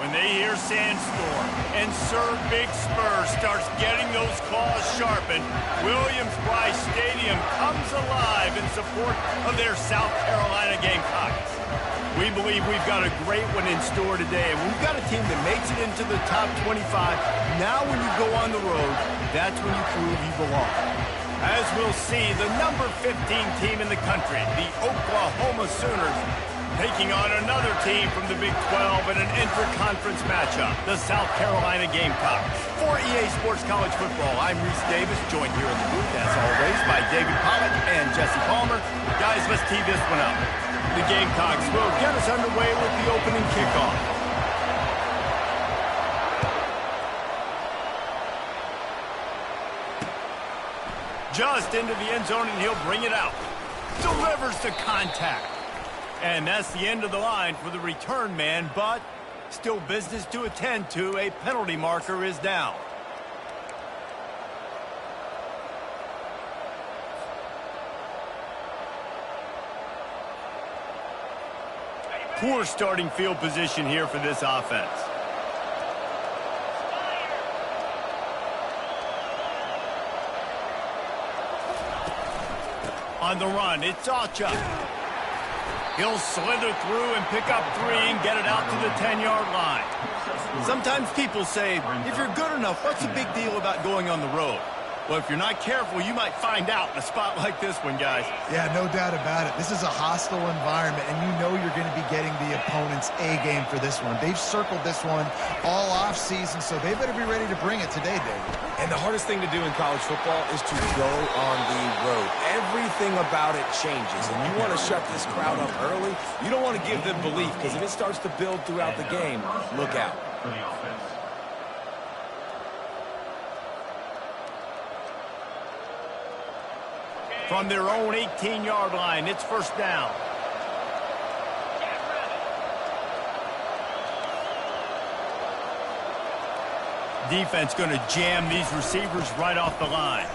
when they hear sandstorm and Sir Big Spur starts getting those claws sharpened, Williams-Brice Stadium comes alive in support of their South Carolina Gamecocks. We believe we've got a great one in store today, and we've got a team that makes it into the top 25. Now when you go on the road, that's when you prove you belong. As we'll see, the number 15 team in the country, the Oklahoma Sooners, taking on another team from the Big 12 in an intra-conference matchup, the South Carolina Gamecocks. For EA Sports College Football, I'm Reese Davis, joined here in the booth, as always, by David Pollack and Jesse Palmer. Guys, let's tee this one up. The Gamecocks will get us underway with the opening kickoff. Just into the end zone, and he'll bring it out. Delivers the contact. And that's the end of the line for the return man, but still business to attend to. A penalty marker is down. Poor starting field position here for this offense. On the run, it's Acha. He'll slither through and pick up 3 and get it out to the 10-yard line. Sometimes people say, if you're good enough, what's the big deal about going on the road? Well, if you're not careful, you might find out in a spot like this one, guys. Yeah, no doubt about it. This is a hostile environment, and you know you're going to be getting the opponent's A-game for this one. They've circled this one all off-season, so they better be ready to bring it today, David. And the hardest thing to do in college football is to go on the road. Everything about it changes, and you want to shut this crowd up early. You don't want to give them belief, because if it starts to build throughout the game, look out. From their own 18-yard line, it's first down. Defense going to jam these receivers right off the line.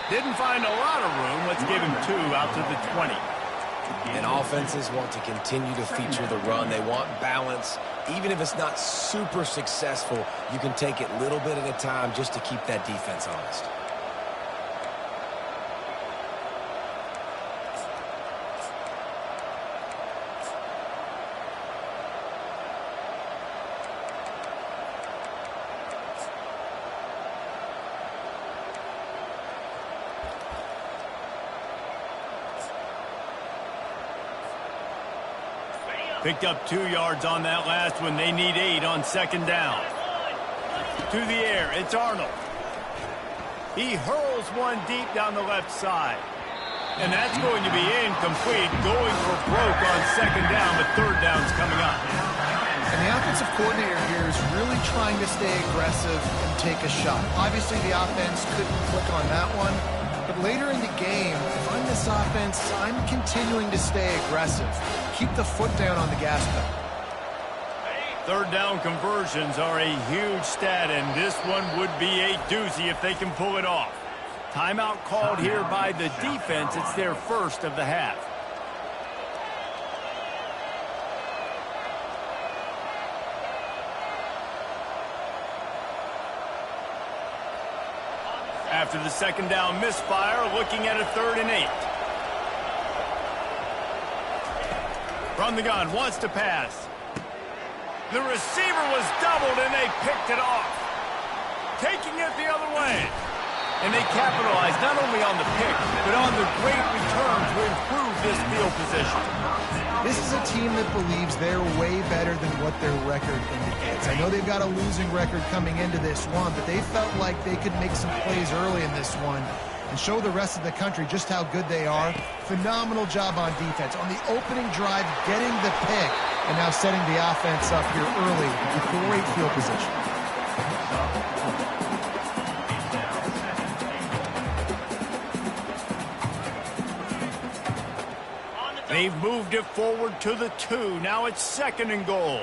Didn't find a lot of room. Let's give him 2 out to the 20. And offenses want to continue to feature the run. They want balance. Even if it's not super successful, you can take it little bit at a time just to keep that defense honest. Picked up 2 yards on that last one. They need 8 on second down. To the air, it's Arnold. He hurls one deep down the left side. And that's going to be incomplete. Going for broke on second down, but third down's coming up. And the offensive coordinator here is really trying to stay aggressive and take a shot. Obviously, the offense couldn't click on that one. But later in the game, if I'm this offense, I'm continuing to stay aggressive. Keep the foot down on the gas pedal. Third down conversions are a huge stat, and this one would be a doozy if they can pull it off. Timeout called here by the defense. It's their first of the half. After the second down misfire, looking at a 3rd and 8. From the gun, wants to pass. The receiver was doubled, and they picked it off. Taking it the other way. And they capitalized not only on the pick, but on the great return to improve this field position. This is a team that believes they're way better than what their record indicates. I know they've got a losing record coming into this one, but they felt like they could make some plays early in this one and show the rest of the country just how good they are. Phenomenal job on defense. On the opening drive, getting the pick, and now setting the offense up here early with great field position. They've moved it forward to the 2. Now it's 2nd and goal.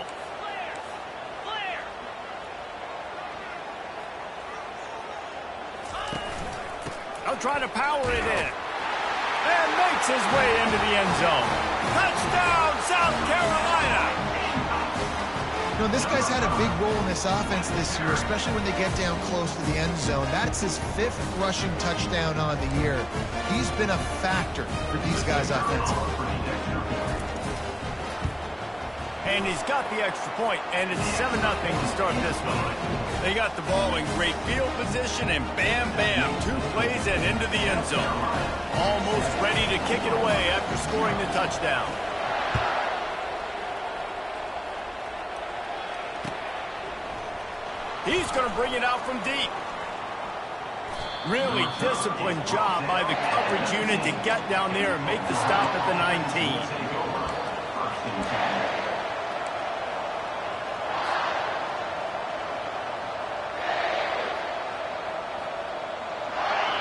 They'll try to power it in. And makes his way into the end zone. Touchdown, South Carolina! You know, this guy's had a big role in this offense this year, especially when they get down close to the end zone. That's his 5th rushing touchdown on the year. He's been a factor for these guys offensively. And he's got the extra point, and it's 7-0 to start this one. They got the ball in great field position, and bam, bam, 2 plays and into the end zone. Almost ready to kick it away after scoring the touchdown. He's going to bring it out from deep. Really disciplined job by the coverage unit to get down there and make the stop at the 19.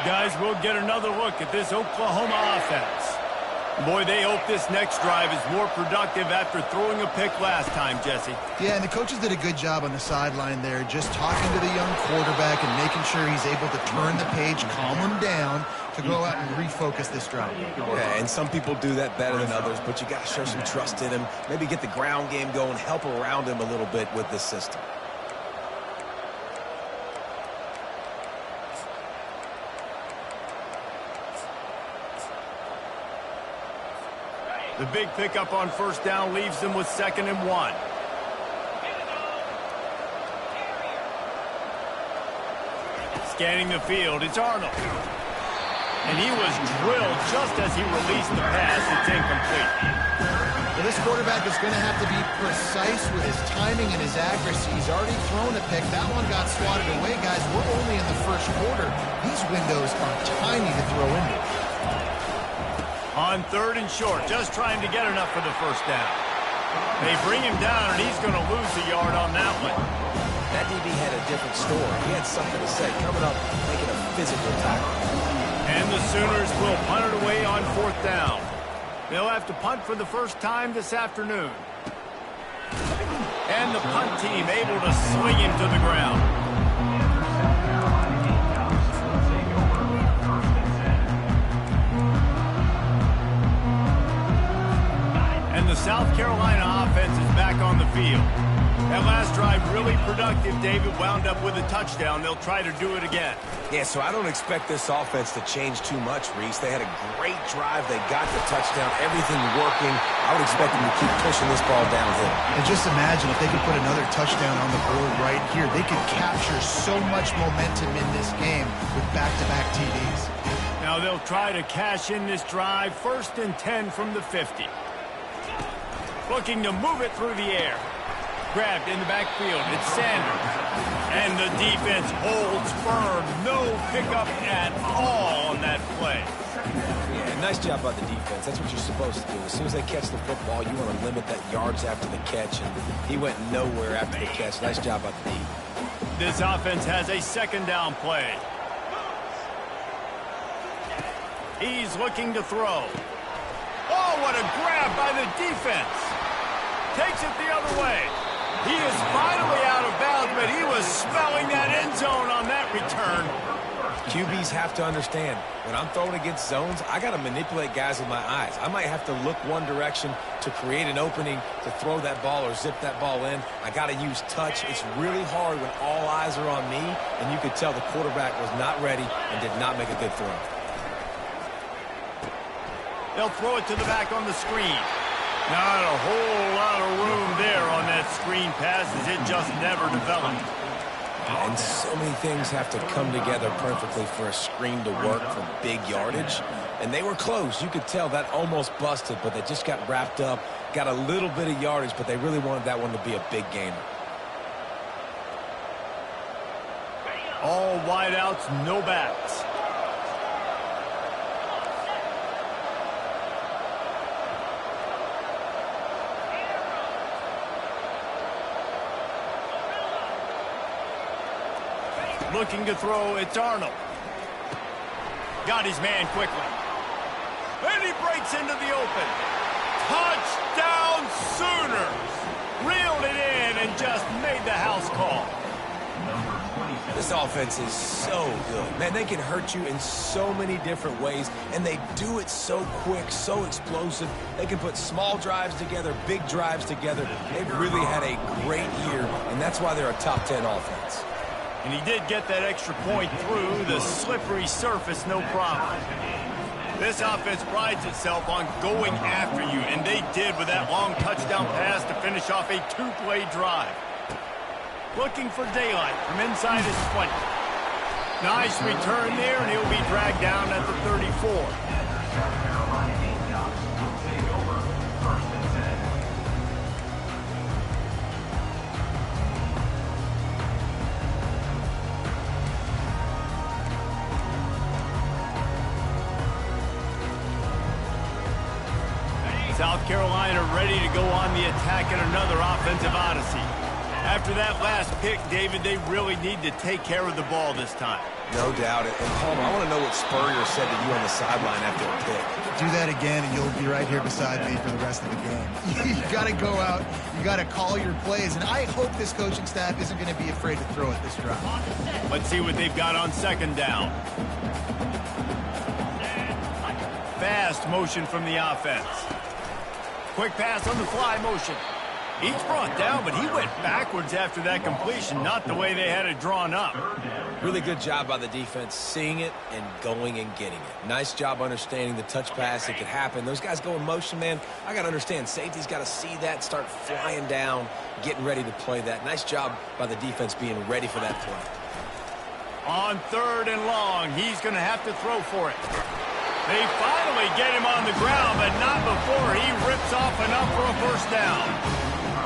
Guys, we'll get another look at this Oklahoma offense. Boy, they hope this next drive is more productive after throwing a pick last time, Jesse. Yeah, and the coaches did a good job on the sideline there, just talking to the young quarterback and making sure he's able to turn the page, calm him down to go out and refocus this drive. Yeah, and some people do that better than others, but you got to show some trust in him, maybe get the ground game going, help around him a little bit with this system. The big pickup on first down leaves them with 2nd and 1. Scanning the field, it's Arnold. And he was drilled just as he released the pass. It's incomplete. Well, this quarterback is going to have to be precise with his timing and his accuracy. He's already thrown a pick. That one got swatted away, guys. We're only in the first quarter. These windows are tiny to throw into. On 3rd and short, just trying to get enough for the first down. They bring him down, and he's going to lose a yard on that one. That DB had a different story. He had something to say, coming up, making a physical tackle. And the Sooners will punt it away on 4th down. They'll have to punt for the first time this afternoon. And the punt team able to swing him to the ground. The South Carolina offense is back on the field. That last drive really productive. David wound up with a touchdown. They'll try to do it again. Yeah, so I don't expect this offense to change too much, Reese. They had a great drive. They got the touchdown. Everything working. I would expect them to keep pushing this ball downhill. And just imagine if they could put another touchdown on the board right here. They could capture so much momentum in this game with back-to-back TDs. Now they'll try to cash in this drive. 1st and 10 from the 50. Looking to move it through the air. Grabbed in the backfield. It's Sanders. And the defense holds firm. No pickup at all on that play. Yeah, nice job by the defense. That's what you're supposed to do. As soon as they catch the football, you want to limit that yards after the catch. And he went nowhere after the catch. Nice job by the D. This offense has a 2nd down play. He's looking to throw. Oh, what a grab by the defense. Takes it the other way. He is finally out of bounds, but he was smelling that end zone on that return. QBs have to understand, when I'm throwing against zones, I got to manipulate guys with my eyes. I might have to look one direction to create an opening to throw that ball or zip that ball in. I got to use touch. It's really hard when all eyes are on me, and you could tell the quarterback was not ready and did not make a good throw. They'll throw it to the back on the screen. Not a whole lot of room there on that screen pass as it just never developed. And so many things have to come together perfectly for a screen to work for big yardage. And they were close. You could tell that almost busted, but they just got wrapped up, got a little bit of yardage, but they really wanted that one to be a big gainer. All wideouts, no backs. Looking to throw, it's Arnold. Got his man quickly. And he breaks into the open. Touchdown Sooners! Reeled it in and just made the house call. This offense is so good. Man, they can hurt you in so many different ways, and they do it so quick, so explosive. They can put small drives together, big drives together. They've really had a great year, and that's why they're a top 10 offense. And he did get that extra point through the slippery surface, no problem. This offense prides itself on going after you, and they did with that long touchdown pass to finish off a two-play drive. Looking for daylight from inside his 20. Nice return there, and he'll be dragged down at the 34. South Carolina ready to go on the attack in another offensive odyssey. After that last pick, David, they really need to take care of the ball this time. No doubt. And Palmer, I want to know what Spurrier said to you on the sideline after a pick. Do that again, and you'll be right here beside me for the rest of the game. You got to go out. You got to call your plays, and I hope this coaching staff isn't going to be afraid to throw it this drive. Let's see what they've got on second down. Fast motion from the offense. Quick pass on the fly motion. Each brought down, but he went backwards after that completion, not the way they had it drawn up. Really good job by the defense, seeing it and going and getting it. Nice job understanding the touch pass. It could happen. Those guys go in motion, man. I got to understand, safety's got to see that, start flying down, getting ready to play that. Nice job by the defense being ready for that play. On third and long, he's going to have to throw for it. They finally get him on the ground, but not before he rips off enough for a first down.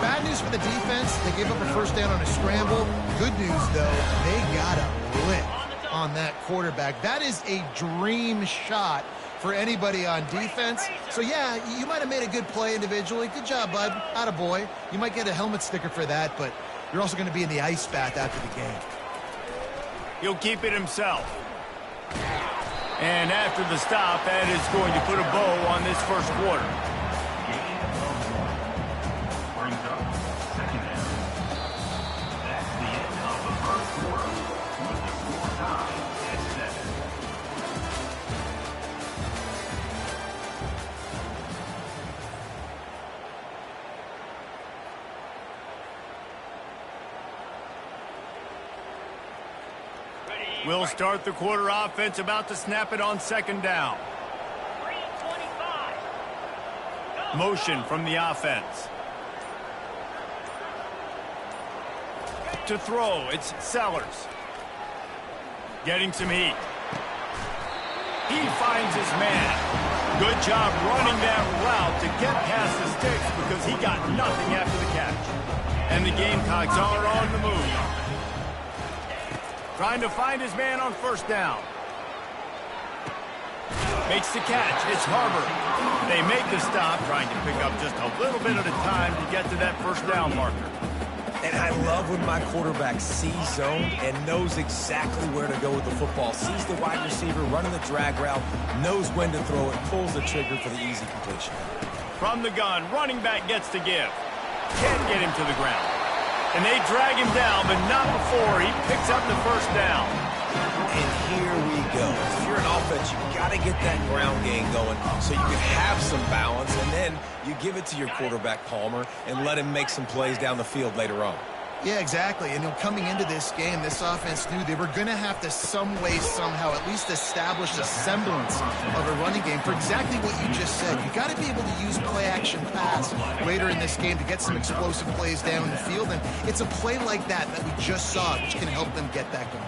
Bad news for the defense. They gave up a first down on a scramble. Good news, though, they got a lick on that quarterback. That is a dream shot for anybody on defense. So, yeah, you might have made a good play individually. Good job, bud. Attaboy. You might get a helmet sticker for that, but you're also going to be in the ice bath after the game. He'll keep it himself. And after the stop, that is going to put a bow on this first quarter. We'll start the quarter offense, about to snap it on second down. Motion from the offense. To throw, it's Sellers. Getting some heat. He finds his man. Good job running that route to get past the sticks because he got nothing after the catch. And the Gamecocks are on the move. Trying to find his man on first down. Makes the catch. It's Harbor. They make the stop, trying to pick up just a little bit at a time to get to that first down marker. And I love when my quarterback sees zone and knows exactly where to go with the football. Sees the wide receiver running the drag route, knows when to throw it, pulls the trigger for the easy completion. From the gun, running back gets to give. Can't get him to the ground. And they drag him down, but not before he picks up the first down. And here we go. If you're an offense, you've got to get that ground game going so you can have some balance, and then you give it to your quarterback, Palmer, and let him make some plays down the field later on. Yeah, exactly. And coming into this game, this offense knew they were going to have to some way, somehow, at least establish a semblance of a running game for exactly what you just said. You got to be able to use play-action pass later in this game to get some explosive plays down the field. And it's a play like that that we just saw, which can help them get that going.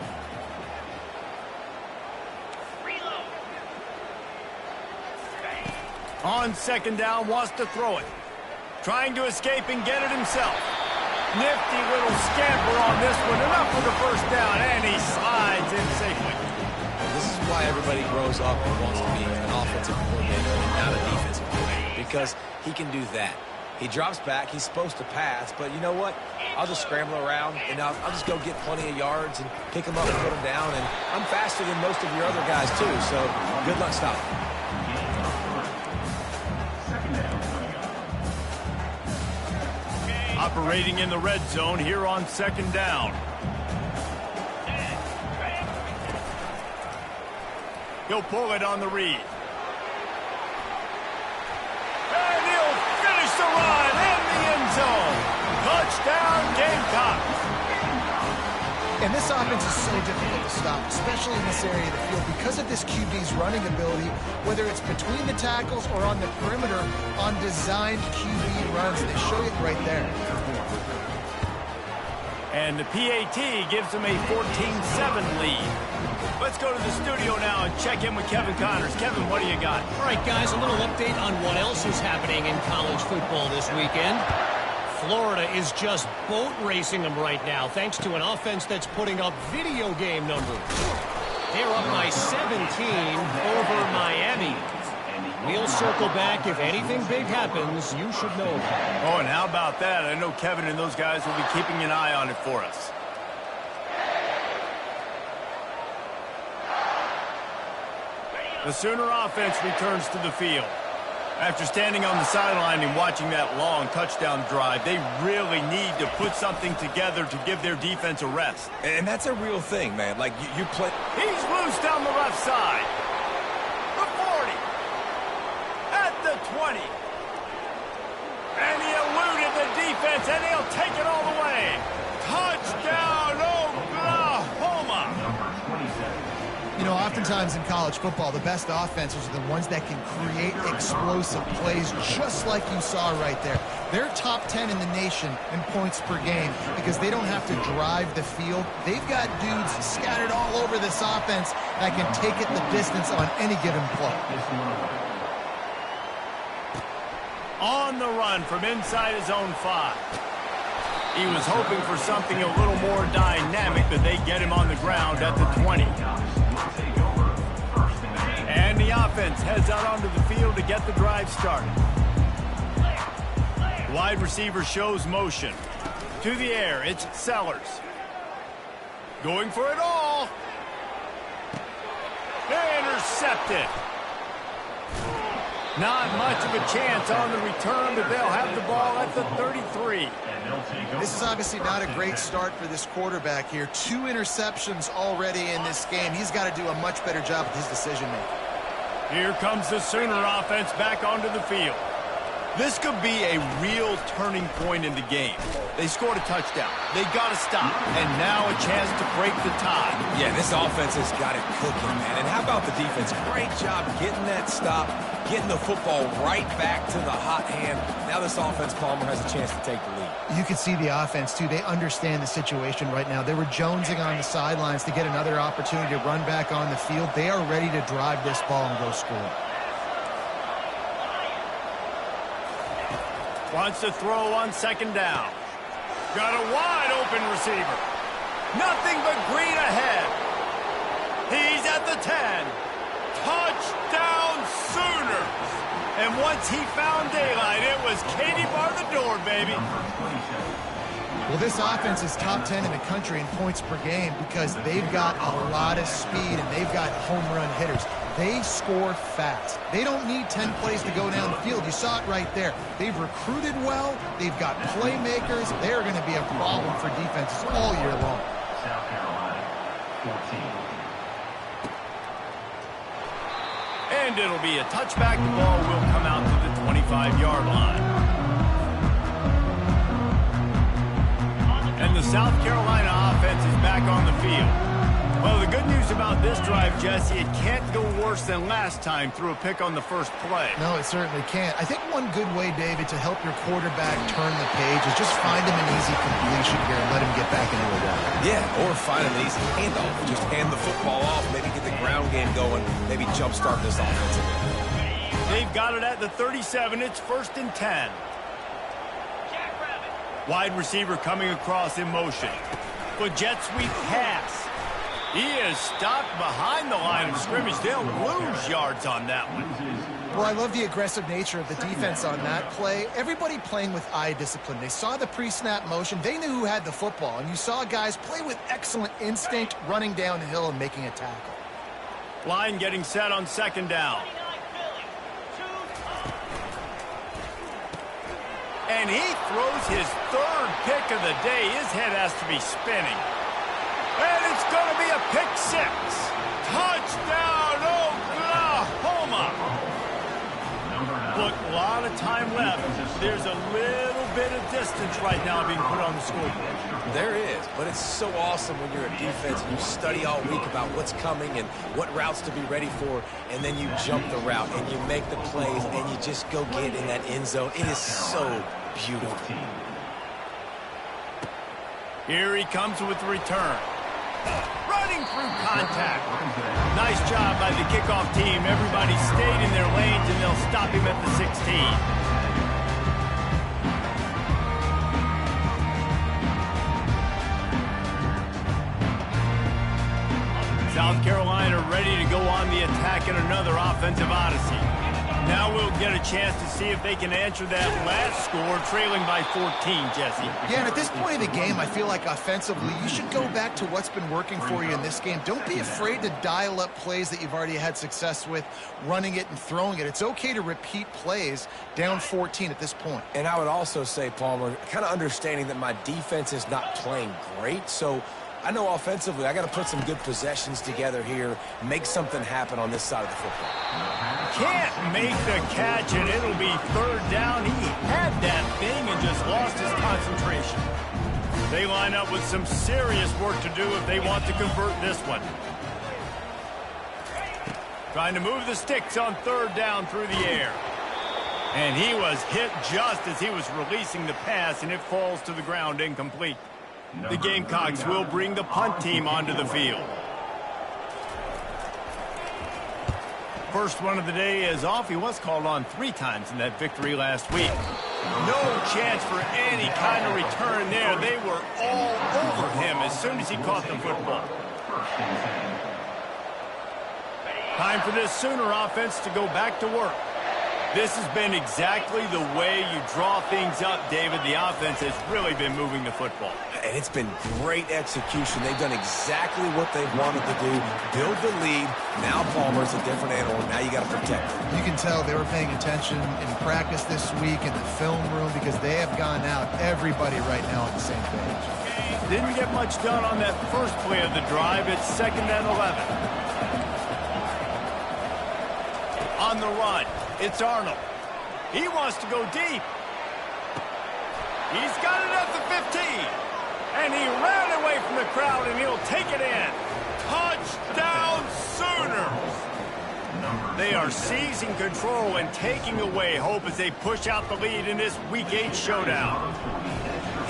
On second down, wants to throw it. Trying to escape and get it himself. Nifty little scamper on this one. Enough for the first down, and he slides in safely. This is why everybody grows up and wants to be an offensive coordinator and not a defensive coordinator, because he can do that. He drops back. He's supposed to pass, but you know what? I'll just scramble around, and I'll just go get plenty of yards and pick him up and put him down. And I'm faster than most of your other guys, too, so good luck stopping. Operating in the red zone here on second down. He'll pull it on the read. And he'll finish the run in the end zone. Touchdown, Gamecocks. And this offense is so difficult to stop, especially in this area of the field, because of this QB's running ability, whether it's between the tackles or on the perimeter on designed QB runs. They show it right there. And the PAT gives them a 14-7 lead. Let's go to the studio now and check in with Kevin Connors. Kevin, what do you got? All right, guys, a little update on what else is happening in college football this weekend. Florida is just boat racing them right now, thanks to an offense that's putting up video game numbers. They're up by 17 over Miami. We'll circle back. If anything big happens, you should know about it. Oh, and how about that? I know Kevin and those guys will be keeping an eye on it for us. The Sooner offense returns to the field. After standing on the sideline and watching that long touchdown drive, they really need to put something together to give their defense a rest. And that's a real thing, man. Like, you play... He's loose down the left side. The 40. At the 20. And he eluded the defense, and he'll take it all the way. Touchdown, Oklahoma. You know, oftentimes in college football, the best offenses are the ones that can create explosive plays, just like you saw right there. They're top 10 in the nation in points per game because they don't have to drive the field. They've got dudes scattered all over this offense that can take it the distance on any given play. On the run from inside his own 5. He was hoping for something a little more dynamic, but they get him on the ground at the 20. And the offense heads out onto the field to get the drive started. Wide receiver shows motion. To the air, it's Sellers. Going for it all. Intercepted. Not much of a chance on the return, but they'll have the ball at the 33. This is obviously not a great start for this quarterback here. 2 interceptions already in this game. He's got to do a much better job with his decision-making. Here comes the Sooner offense back onto the field. This could be a real turning point in the game. They scored a touchdown. They got to stop. And now a chance to break the tie. Yeah, this offense has got it cooking, man. And how about the defense? Great job getting that stop, getting the football right back to the hot hand. Now this offense, Palmer, has a chance to take the lead. You can see the offense, too. They understand the situation right now. They were jonesing on the sidelines to get another opportunity to run back on the field. They are ready to drive this ball and go score. Wants to throw on second down. Got a wide open receiver. Nothing but green ahead. He's at the 10. Touchdown Sooners. And once he found daylight, it was Katie bar the door, baby. Well, this offense is top 10 in the country in points per game because they've got a lot of speed and they've got home run hitters. They score fast. They don't need 10 plays to go down the field. You saw it right there. They've recruited well. They've got playmakers. They're going to be a problem for defenses all year long. South Carolina, 14. And it'll be a touchback. The ball will come out to the 25-yard line. And the South Carolina offense is back on the field. Well, the good news about this drive, Jesse, it can't go worse than last time through a pick on the first play. No, it certainly can't. I think one good way, David, to help your quarterback turn the page is just find him an easy completion here and let him get back into a run. Yeah, or find an easy handoff. Just hand the football off, maybe get the ground game going, maybe jumpstart this offensive. They've got it at the 37. It's 1st and 10. Wide receiver coming across in motion. But jet sweep pass. He is stopped behind the line of scrimmage. They'll lose yards on that one. Well, I love the aggressive nature of the defense on that play. Everybody playing with eye discipline. They saw the pre-snap motion. They knew who had the football. And you saw guys play with excellent instinct, running down the hill and making a tackle. Line getting set on second down. And he throws his 3rd pick of the day. His head has to be spinning. And it's going to be a pick 6. Touchdown, Look, a lot of time left. There's a little bit of distance right now being put on the scoreboard. There is, but it's so awesome when you're a defense and you study all week about what's coming and what routes to be ready for, and then you jump the route and you make the plays and you just go get in that end zone. It is so beautiful. Here he comes with the return. Running through contact. Nice job by the kickoff team. Everybody stayed in their lanes, and they'll stop him at the 16. South Carolina ready to go on the attack in another offensive odyssey. Now we'll get a chance to see if they can answer that last score, trailing by 14, Jesse. Yeah, and at this point of the game, I feel like offensively, you should go back to what's been working for you in this game. Don't be afraid to dial up plays that you've already had success with, running it and throwing it. It's okay to repeat plays down 14 at this point. And I would also say, Palmer, kind of understanding that my defense is not playing great, so I know offensively I got to put some good possessions together here, make something happen on this side of the football. Can't make the catch, and it'll be third down. He had that thing and just lost his concentration. They line up with some serious work to do if they want to convert this one. Trying to move the sticks on third down through the air. And he was hit just as he was releasing the pass, and it falls to the ground incomplete. The Gamecocks will bring the punt team onto the field. First one of the day is off. He was called on 3 times in that victory last week. No chance for any kind of return there. They were all over him as soon as he caught the football. Time for this Sooner offense to go back to work. This has been exactly the way you draw things up, David. The offense has really been moving the football. And it's been great execution. They've done exactly what they wanted to do. Build the lead. Now Palmer's a different animal. Now you got to protect it. You can tell they were paying attention in practice this week in the film room because they have gone out, everybody right now on the same page. Didn't get much done on that first play of the drive. It's 2nd and 11. On the run. It's Arnold. He wants to go deep. He's got it at the 15. And he ran away from the crowd, and he'll take it in. Touchdown, Sooners! They are seizing control and taking away hope as they push out the lead in this Week 8 showdown.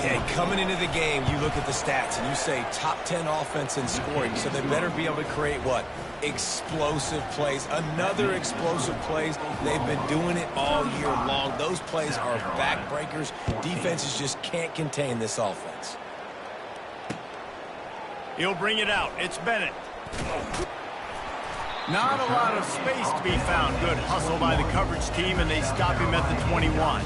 And coming into the game, you look at the stats, and you say top 10 offense in scoring, so they better be able to create what? Explosive plays. Another explosive plays. They've been doing it all year long. Those plays are backbreakers. Defenses just can't contain this offense. He'll bring it out. It's Bennett. Not a lot of space to be found. Good hustle by the coverage team, and they stop him at the 21.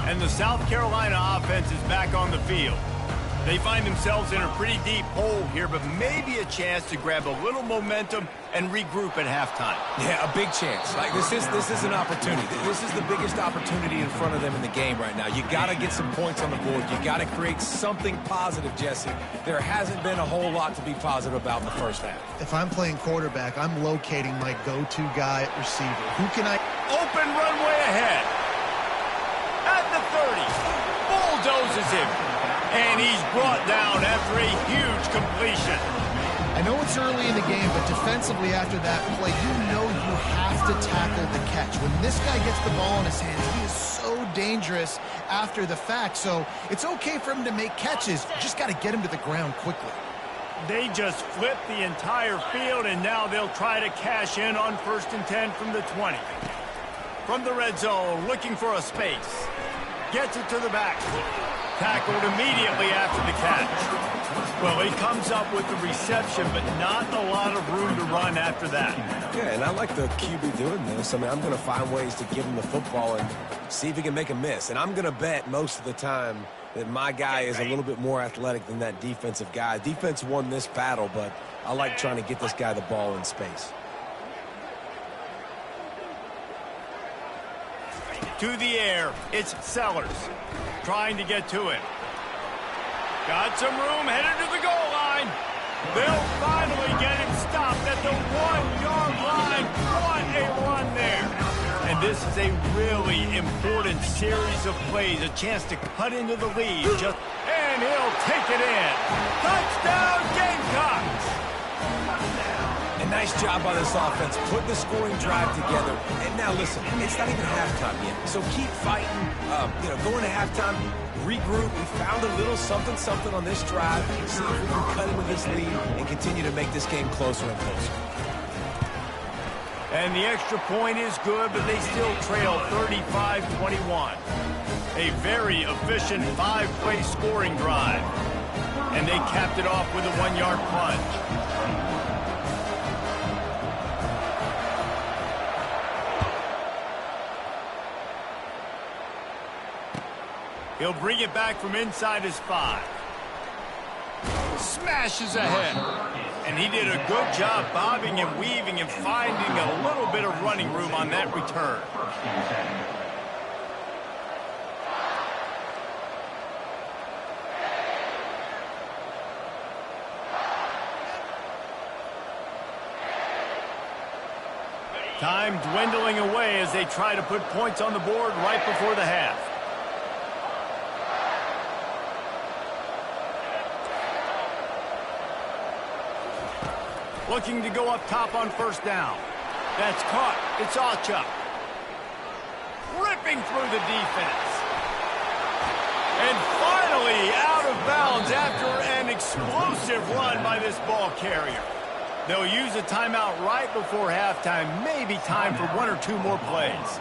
And the South Carolina offense is back on the field. They find themselves in a pretty deep hole here, but maybe a chance to grab a little momentum and regroup at halftime. Yeah, a big chance. Like this is an opportunity. This is the biggest opportunity in front of them in the game right now. You got to get some points on the board. You got to create something positive, Jesse. There hasn't been a whole lot to be positive about in the first half. If I'm playing quarterback, I'm locating my go-to guy at receiver. Who can I... Open runway ahead. At the 30. Bulldozes him. And he's brought down after a huge completion. I know it's early in the game, but defensively after that play, you know you have to tackle the catch. When this guy gets the ball in his hands, he is so dangerous after the fact. So it's okay for him to make catches. You just got to get him to the ground quickly. They just flipped the entire field, and now they'll try to cash in on 1st and 10 from the 20. From the red zone, looking for a space. Gets it to the back. Tackled immediately after the catch. Well, he comes up with the reception, but not a lot of room to run after that. Yeah, and I like the QB doing this. I mean, I'm going to find ways to give him the football and see if he can make a miss. And I'm going to bet most of the time that my guy is a little bit more athletic than that defensive guy. Defense won this battle, but I like trying to get this guy the ball in space. To the air, it's Sellers. Trying to get to it. Got some room, headed to the goal line. They'll finally get him stopped this is a really important series of plays, a chance to cut into the lead. And he'll take it in. Touchdown, Gamecocks! A nice job by this offense, putting the scoring drive together. And now listen, it's not even halftime yet, so keep fighting. Going to halftime, regroup. We found a little something on this drive. See if we can cut into this lead and continue to make this game closer and closer. And the extra point is good, but they still trail 35-21. A very efficient 5-play scoring drive. And they capped it off with a 1-yard plunge. He'll bring it back from inside his 5. Smashes ahead. And he did a good job bobbing and weaving and finding a little bit of running room on that return. Time dwindling away as they try to put points on the board right before the half. Looking to go up top on first down. That's caught. It's Alchuck. Ripping through the defense. And finally out of bounds after an explosive run by this ball carrier. They'll use a timeout right before halftime. Maybe time for 1 or 2 more plays.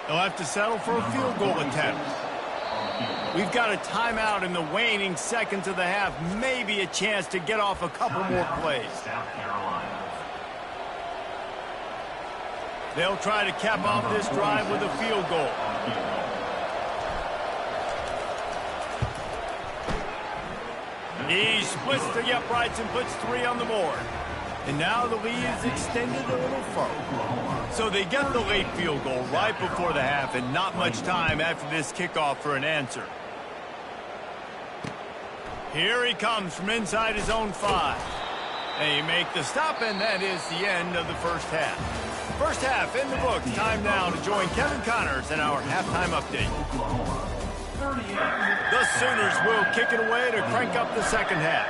They'll have to settle for a field goal attempt. We've got a timeout in the waning seconds of the half. Maybe a chance to get off a couple more plays. They'll try to cap off this drive with a field goal. He splits the uprights and puts 3 on the board. And now the lead is extended a little further. So they get the late field goal right before the half and not much time after this kickoff for an answer. Here he comes from inside his own 5. They make the stop, and that is the end of the first half. First half in the books. Time now to join Kevin Connors in our halftime update. The Sooners will kick it away to crank up the second half.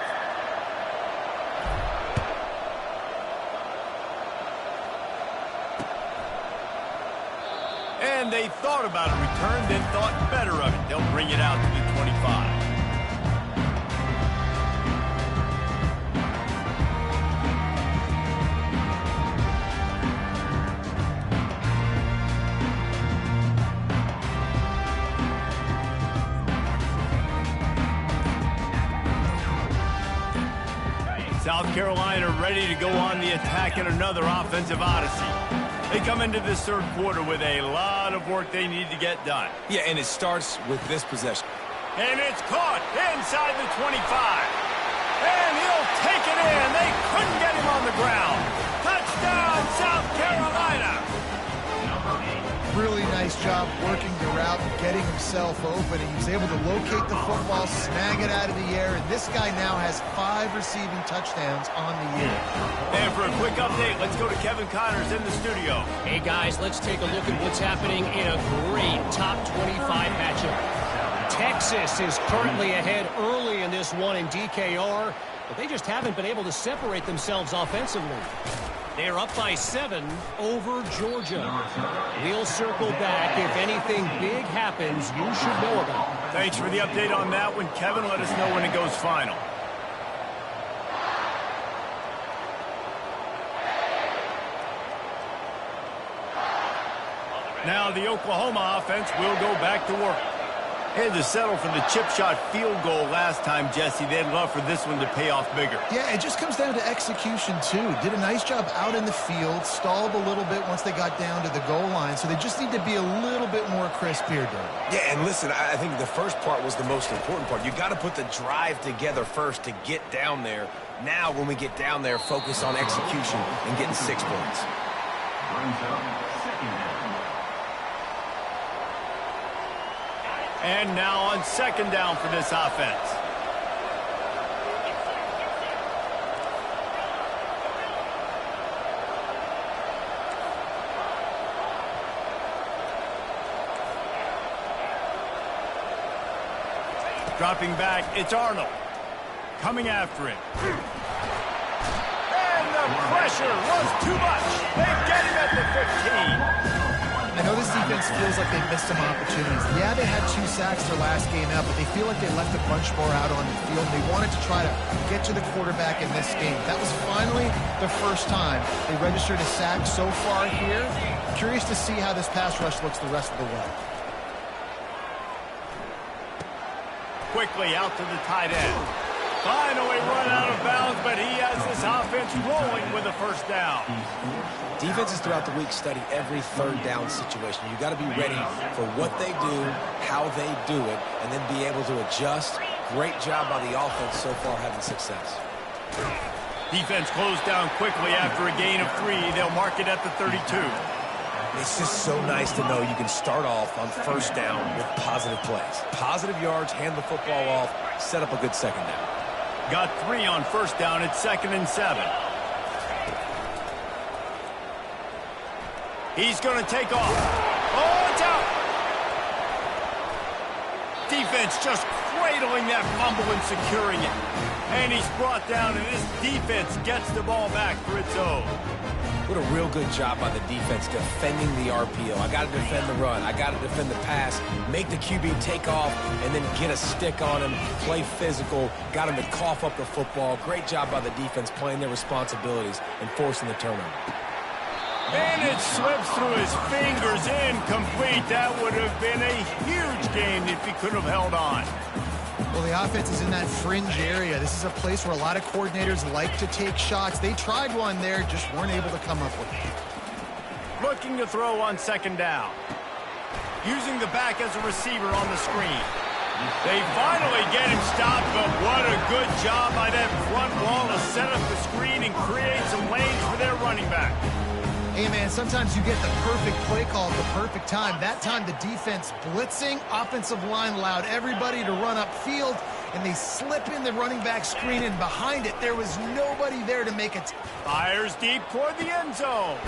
And they thought about a return, then thought better of it. They'll bring it out to the 25. South Carolina ready to go on the attack in another offensive odyssey. They come into this third quarter with a lot of work they need to get done. Yeah, and it starts with this possession. And it's caught inside the 25. And he'll take it in. They couldn't get him on the ground. Touchdown, South Carolina. Really nice job working the route and getting himself open. He was able to locate the football, snag it out of the air, and this guy now has 5 receiving touchdowns on the year. And for a quick update, let's go to Kevin Connors in the studio. Hey, guys, let's take a look at what's happening in a great top 25 matchup. Texas is currently ahead early in this one in DKR, but they just haven't been able to separate themselves offensively. They're up by 7 over Georgia. We'll circle back. If anything big happens, you should know about it. Thanks for the update on that one, Kevin. Let us know when it goes final. Now the Oklahoma offense will go back to work. Had to settle for the chip shot field goal last time, Jesse. They'd love for this one to pay off bigger. Yeah, it just comes down to execution, too. Did a nice job out in the field, stalled a little bit once they got down to the goal line, so they just need to be a little bit more crisp here, Dave. Yeah, and listen, I think the first part was the most important part. You got to put the drive together first to get down there. Now, when we get down there, focus on execution and getting 6 points. Brings up second down. And now on second down for this offense. Dropping back, it's Arnold. Coming after him. And the pressure was too much. They get him at the 15. I know this defense feels like they missed some opportunities. Yeah, they had 2 sacks their last game out, but they feel like they left a bunch more out on the field. They wanted to try to get to the quarterback in this game. That was finally the first time they registered a sack so far here. Curious to see how this pass rush looks the rest of the way. Quickly out to the tight end. Finally run out of bounds, but he has this offense rolling with a first down. Defenses throughout the week study every third down situation. You got to be ready for what they do, how they do it, and then be able to adjust. Great job by the offense so far having success. Defense closed down quickly after a gain of 3. They'll mark it at the 32. It's just so nice to know you can start off on first down with positive plays. Positive yards, hand the football off, set up a good second down. Got 3 on first down. It's 2nd and 7. He's going to take off. Oh, it's out. Defense just cradling that fumble and securing it. And he's brought down, and this defense gets the ball back for its own. What a real good job by the defense defending the RPO. I got to defend the run. I got to defend the pass, make the QB take off, and then get a stick on him, play physical, got him to cough up the football. Great job by the defense playing their responsibilities and forcing the turnover. And it slips through his fingers, incomplete. That would have been a huge game if he could have held on. Well, the offense is in that fringe area. This is a place where a lot of coordinators like to take shots. They tried one there, just weren't able to come up with it. Looking to throw on 2nd down. Using the back as a receiver on the screen. They finally get him stopped, but what a good job by that front wall to set up the screen and create some lanes for their running back. Hey, man, sometimes you get the perfect play call at the perfect time. That time, the defense blitzing, offensive line allowed everybody to run upfield, and they slip in the running back screen, and behind it, there was nobody there to make it. Fires deep toward the end zone.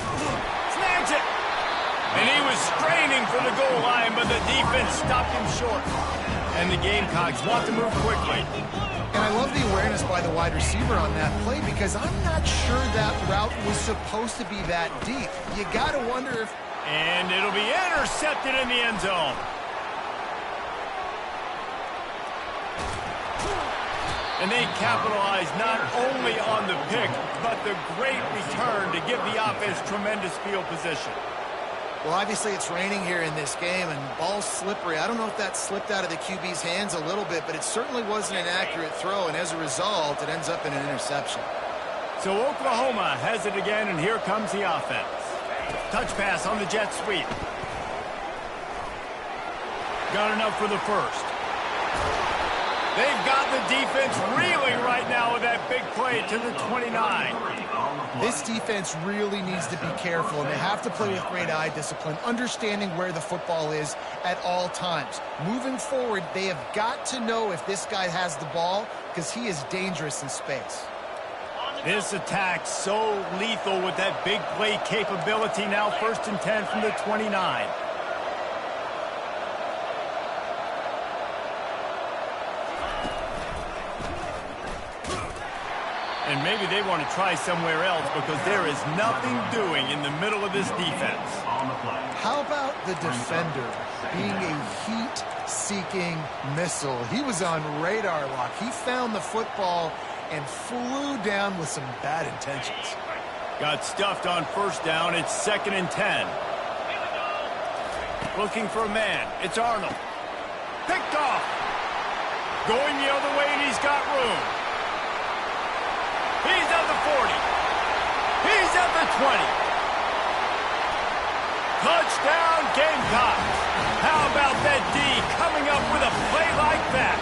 Snags it. And he was straining for the goal line, but the defense stopped him short. And the Gamecocks want to move quickly. And I love the awareness by the wide receiver on that play because I'm not sure that route was supposed to be that deep. You got to wonder if... And it'll be intercepted in the end zone. And they capitalize not only on the pick, but the great return to give the offense tremendous field position. Well, obviously it's raining here in this game, and ball's slippery. I don't know if that slipped out of the QB's hands a little bit, but it certainly wasn't an accurate throw, and as a result, it ends up in an interception. So Oklahoma has it again, and here comes the offense. Touch pass on the jet sweep. Got enough for the first. They've got the defense reeling right now with that big play to the 29. This defense really needs to be careful, and they have to play with great eye discipline, understanding where the football is at all times. Moving forward, they have got to know if this guy has the ball because he is dangerous in space. This attack so lethal with that big play capability. Now 1st and 10 from the 29. And maybe they want to try somewhere else because there is nothing doing in the middle of this defense. How about the defender being a heat-seeking missile? He was on radar lock. He found the football and flew down with some bad intentions. Got stuffed on first down. It's 2nd and 10. Looking for a man. It's Arnold. Picked off. Going the other way, and he's got room. He's at the 40. He's at the 20. Touchdown, Gamecocks. How about that D coming up with a play like that?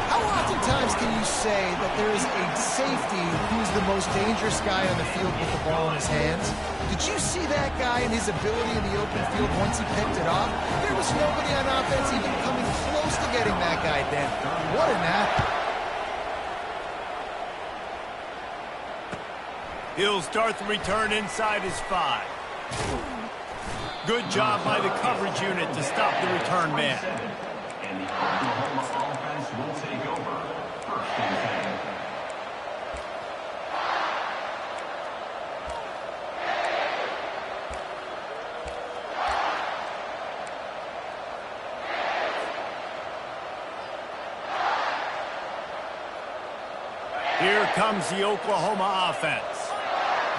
How oftentimes can you say that there is a safety who's the most dangerous guy on the field with the ball in his hands? Did you see that guy and his ability in the open field once he picked it off? There was nobody on offense even coming close to getting that guy down. What an athlete. He'll start the return inside his 5. Good job by the coverage unit to stop the return man. Here comes the Oklahoma offense.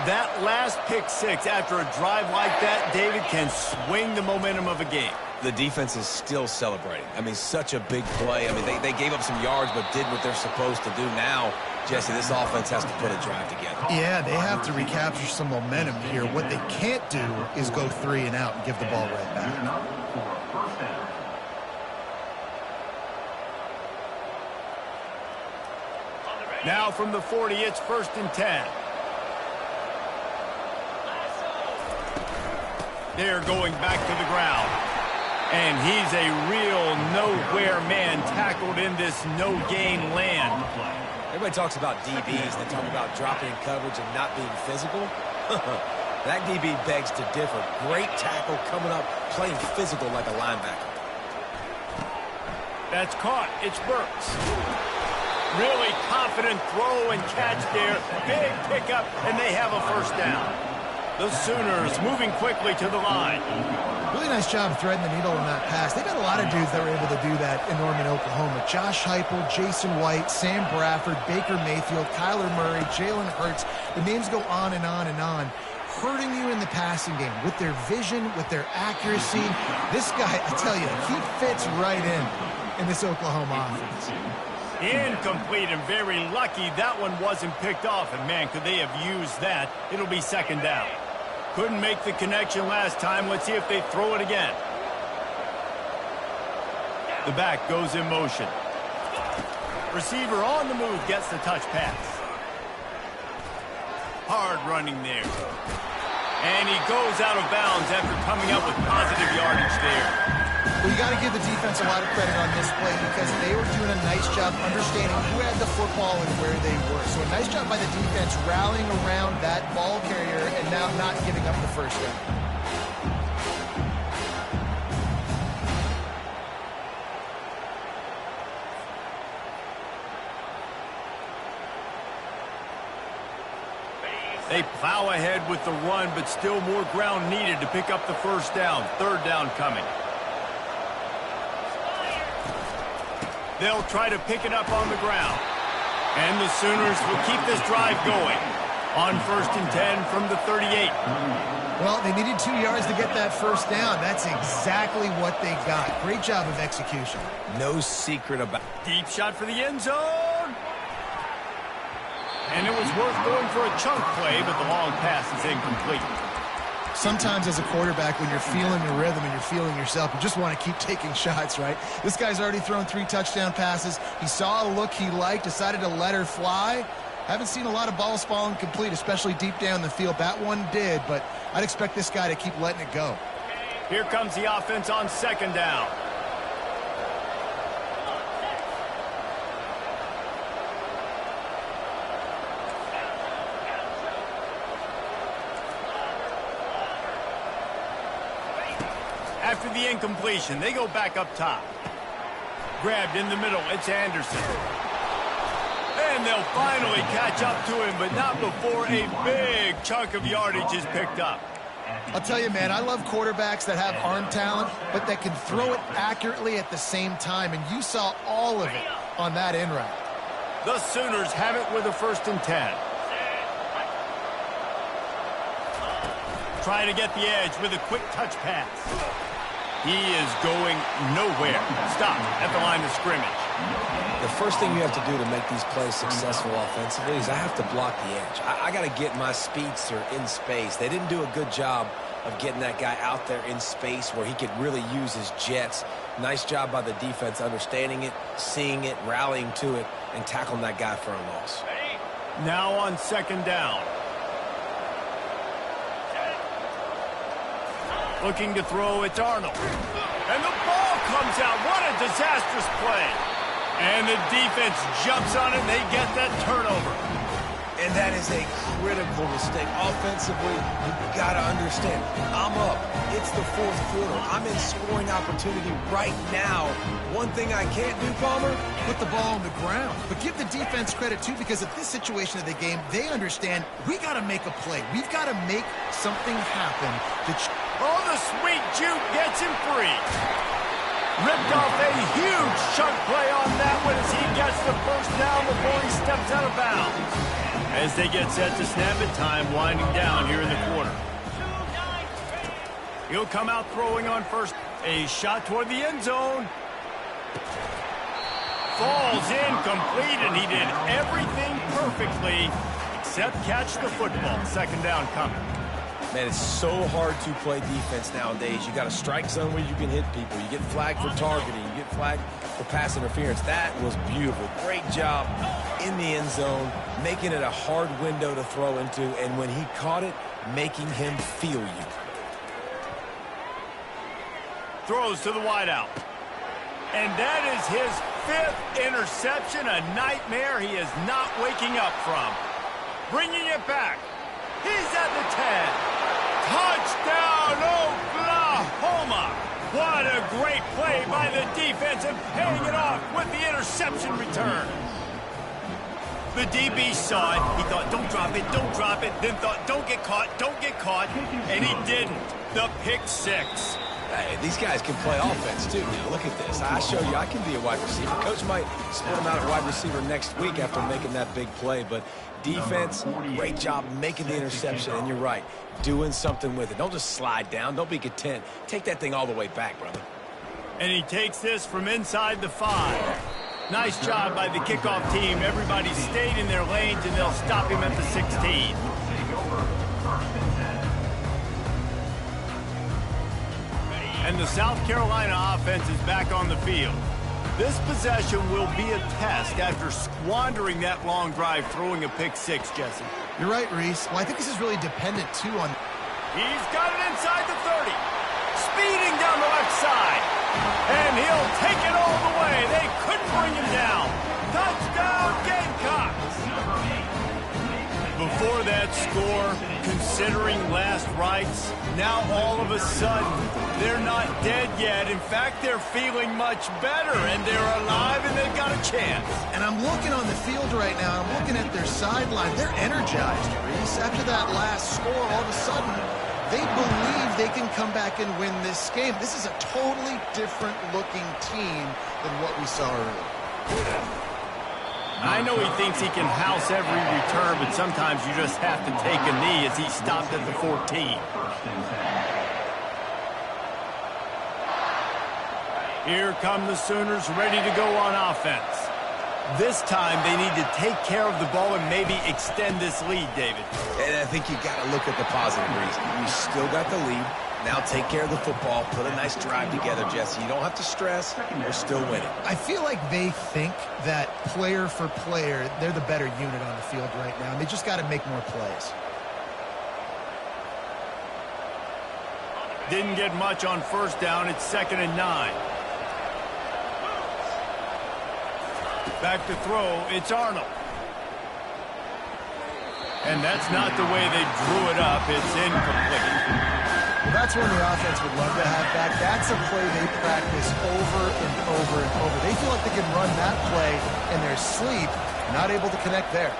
That last pick six after a drive like that, David, can swing the momentum of a game. The defense is still celebrating. I mean, such a big play. I mean, they gave up some yards but did what they're supposed to do. Now, Jesse, this offense has to put a drive together. Yeah, they have to recapture some momentum here. What they can't do is go 3 and out and give the ball right back. Now from the 40, it's 1st and 10. They're going back to the ground. And he's a real nowhere man tackled in this no-gain land. Everybody talks about DBs. They talk about dropping in coverage and not being physical. That DB begs to differ. Great tackle coming up, playing physical like a linebacker. That's caught. It's Burks. Really confident throw and catch there. Big pickup, and they have a 1st down. The Sooners moving quickly to the line. Really nice job threading the needle on that pass. They've got a lot of dudes that were able to do that in Norman, Oklahoma. Josh Heupel, Jason White, Sam Bradford, Baker Mayfield, Kyler Murray, Jalen Hurts. The names go on and on and on. Hurting you in the passing game with their vision, with their accuracy. This guy, I tell you, he fits right in this Oklahoma offense. Incomplete, and very lucky that one wasn't picked off. And, man, could they have used that? It'll be 2nd down. Couldn't make the connection last time. Let's see if they throw it again. The back goes in motion. Receiver on the move gets the touch pass. Hard running there. And he goes out of bounds after coming up with positive yardage there. Well, you got to give the defense a lot of credit on this play because they were doing a nice job understanding who had the football and where they were. So a nice job by the defense rallying around that ball carrier and now not giving up the 1st down. They plow ahead with the run, but still more ground needed to pick up the 1st down. 3rd down coming. They'll try to pick it up on the ground. And the Sooners will keep this drive going. On 1st and 10 from the 38. Well, they needed 2 yards to get that 1st down. That's exactly what they got. Great job of execution. No secret about Deep shot for the end zone. And it was worth going for a chunk play, but the long pass is incomplete. Sometimes as a quarterback, when you're feeling the rhythm and you're feeling yourself, you just want to keep taking shots, right? This guy's already thrown 3 touchdown passes. He saw a look he liked, decided to let her fly. Haven't seen a lot of balls falling complete, especially deep down the field. That one did, but I'd expect this guy to keep letting it go. Here comes the offense on 2nd down. After the incompletion, they go back up top. Grabbed in the middle, it's Anderson. And they'll finally catch up to him, but not before a big chunk of yardage is picked up. I'll tell you, man, I love quarterbacks that have arm talent, but that can throw it accurately at the same time, and you saw all of it on that in route. The Sooners have it with a 1st and 10. Trying to get the edge with a quick touch pass. He is going nowhere. Stop at the line of scrimmage. The first thing you have to do to make these plays successful offensively is I have to block the edge. I got to get my speedster in space. They didn't do a good job of getting that guy out there in space where he could really use his jets. Nice job by the defense understanding it, seeing it, rallying to it, and tackling that guy for a loss. Now on 2nd down. Looking to throw, it's Arnold. And the ball comes out. What a disastrous play. And the defense jumps on it, and they get that turnover. And that is a critical mistake. Offensively, you've got to understand, I'm up. It's the 4th quarter. I'm in scoring opportunity right now. One thing I can't do, Palmer, put the ball on the ground. But give the defense credit, too, because at this situation of the game, they understand we got to make a play. We've got to make something happen. Oh, the sweet juke gets him free. Ripped off a huge chunk play on that one as he gets gets the first down before he steps out of bounds. As they get set to snap it, time winding down here in the quarter. He'll come out throwing on first. A shot toward the end zone. Falls incomplete, and he did everything perfectly except catch the football. Second down coming. Man, it's so hard to play defense nowadays. You got a strike zone where you can hit people. You get flagged for targeting. You get flagged for pass interference. That was beautiful. Great job in the end zone, making it a hard window to throw into, and when he caught it, making him feel you. Throws to the wideout. And that is his 5th interception, a nightmare he is not waking up from. Bringing it back. He's at the 10. Touchdown, Oklahoma! What a great play by the defense and paying it off with the interception return. The DB saw it. He thought, don't drop it, don't drop it. Then thought, don't get caught, and he didn't. The pick 6. Hey, these guys can play offense, too. Now, look at this. I show you I can be a wide receiver. Coach might split him out at wide receiver next week after making that big play. But defense, great job making the interception. And you're right, doing something with it. Don't just slide down. Don't be content. Take that thing all the way back, brother. And he takes this from inside the 5. Nice job by the kickoff team. Everybody stayed in their lanes, and they'll stop him at the 16. And the South Carolina offense is back on the field. This possession will be a test after squandering that long drive throwing a pick 6, Jesse. You're right, Reese. Well, I think this is really dependent, too, on... He's got it inside the 30. Speeding down the left side. And he'll take it all the way. They couldn't bring him down. Touchdown, Gamecocks. Before that score, considering last rites, now all of a sudden, they're not dead yet. In fact, they're feeling much better, and they're alive, and they've got a chance. And I'm looking on the field right now, and I'm looking at their sideline. They're energized, Reese. After that last score, all of a sudden, they believe they can come back and win this game. This is a totally different-looking team than what we saw earlier. I know he thinks he can house every return, but sometimes you just have to take a knee as he stopped at the 14. Here come the Sooners ready to go on offense. This time they need to take care of the ball and maybe extend this lead, David. And I think you got to look at the positive reason. You still got the lead. Now take care of the football. Put a nice drive together, Jesse. You don't have to stress. We're still winning. I feel like they think that player for player, they're the better unit on the field right now, and they just got to make more plays. Didn't get much on first down. It's 2nd and 9. Back to throw. It's Arnold. And that's not the way they drew it up. It's incomplete. Well, that's one the offense would love to have back. That's a play they practice over and over and over. They feel like they can run that play in their sleep, not able to connect there.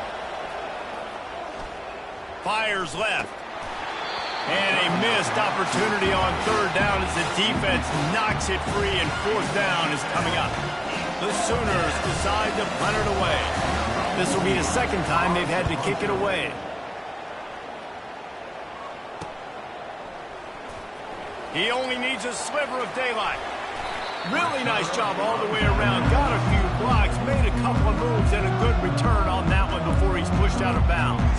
Fires left. And a missed opportunity on 3rd down as the defense knocks it free, and 4th down is coming up. The Sooners decide to punt it away. This will be the 2nd time they've had to kick it away. He only needs a sliver of daylight. Really nice job all the way around. Got a few blocks, made a couple of moves, and a good return on that one before he's pushed out of bounds.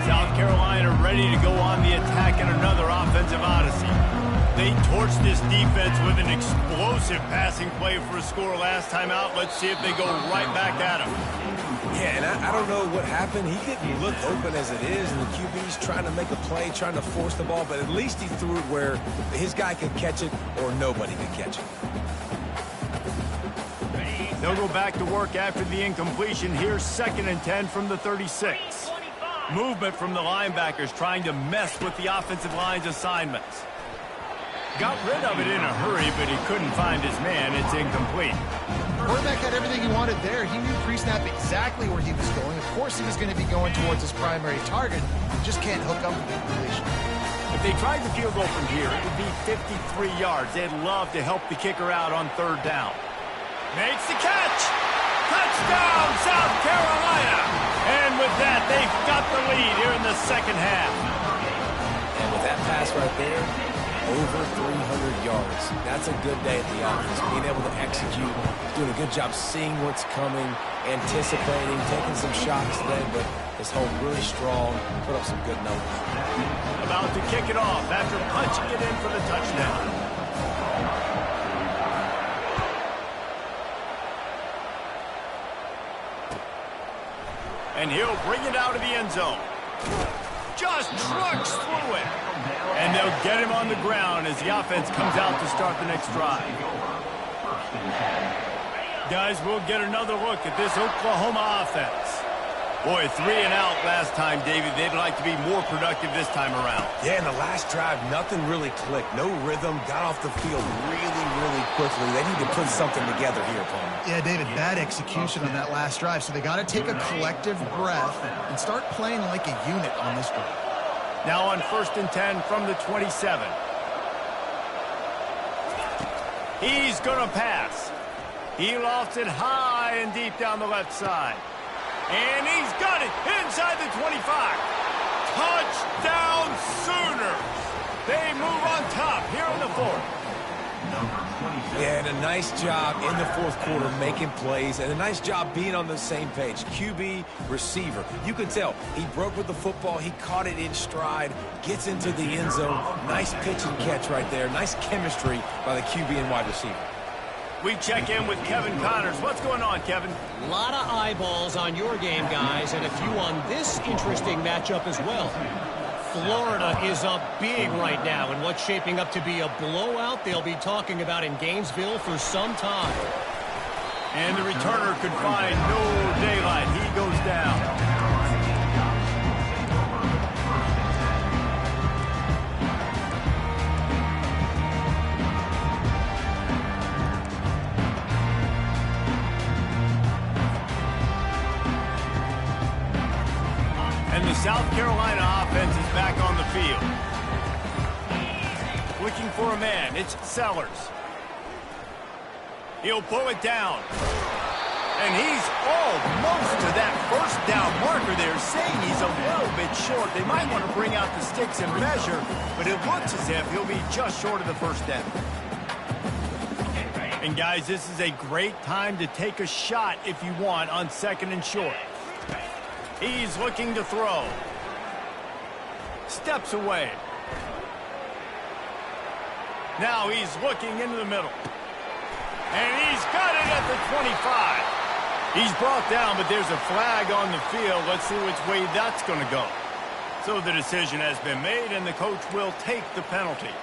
South Carolina ready to go on the attack in another offensive odyssey. They torched this defense with an explosive passing play for a score last time out. Let's see if they go right back at him. Yeah, and I don't know what happened. He didn't look open as it is, and the QB's trying to make a play, trying to force the ball, but at least he threw it where his guy could catch it or nobody could catch it. They'll go back to work after the incompletion. Here's 2nd and 10 from the 36. Movement from the linebackers trying to mess with the offensive line's assignments. Got rid of it in a hurry, but he couldn't find his man. It's incomplete. Quarterback had everything he wanted there. He knew pre-snap exactly where he was going. Of course he was going to be going towards his primary target. He just can't hook up with the completion. If they tried the field goal from here, it would be 53 yards. They'd love to help the kicker out on 3rd down. Makes the catch. Touchdown, South Carolina. And with that, they've got the lead here in the second half. And with that pass right there, over 300 yards. That's a good day at the office. Being able to execute, doing a good job seeing what's coming, anticipating, taking some shots today, but his home really strong, put up some good numbers. About to kick it off after punching it in for the touchdown. And he'll bring it out of the end zone. Just trucks through it. And they'll get him on the ground as the offense comes out to start the next drive. Guys, we'll get another look at this Oklahoma offense. Boy, 3 and out last time, David. They'd like to be more productive this time around. Yeah, in the last drive, nothing really clicked. No rhythm, got off the field really quickly. They need to put something together here, opponent. Yeah, David, bad execution on that last drive, so they got to take a collective breath and start playing like a unit on this drive. Now on 1st and 10 from the 27. He's going to pass. He lofts it high and deep down the left side. And he's got it inside the 25. Touchdown Sooners. They move on top here in the 4th. Yeah, and a nice job in the 4th quarter making plays, and a nice job being on the same page. QB, receiver. You can tell he broke with the football. He caught it in stride, gets into the end zone. Nice pitch and catch right there. Nice chemistry by the QB and wide receiver. We check in with Kevin Connors. What's going on, Kevin? A lot of eyeballs on your game, guys, and a few on this interesting matchup as well. Florida is up big right now in what's shaping up to be a blowout they'll be talking about in Gainesville for some time. And the returner could find no daylight. He goes down. And the South Carolina offense is back on the field. Looking for a man. It's Sellers. He'll pull it down. And he's almost to that first down marker there, saying he's a little bit short. They might want to bring out the sticks and measure, but it looks as if he'll be just short of the first down. And guys, this is a great time to take a shot if you want on 2nd and short. He's looking to throw. Steps away. Now he's looking into the middle. And he's got it at the 25. He's brought down, but there's a flag on the field. Let's see which way that's going to go. So the decision has been made, and the coach will take the penalty.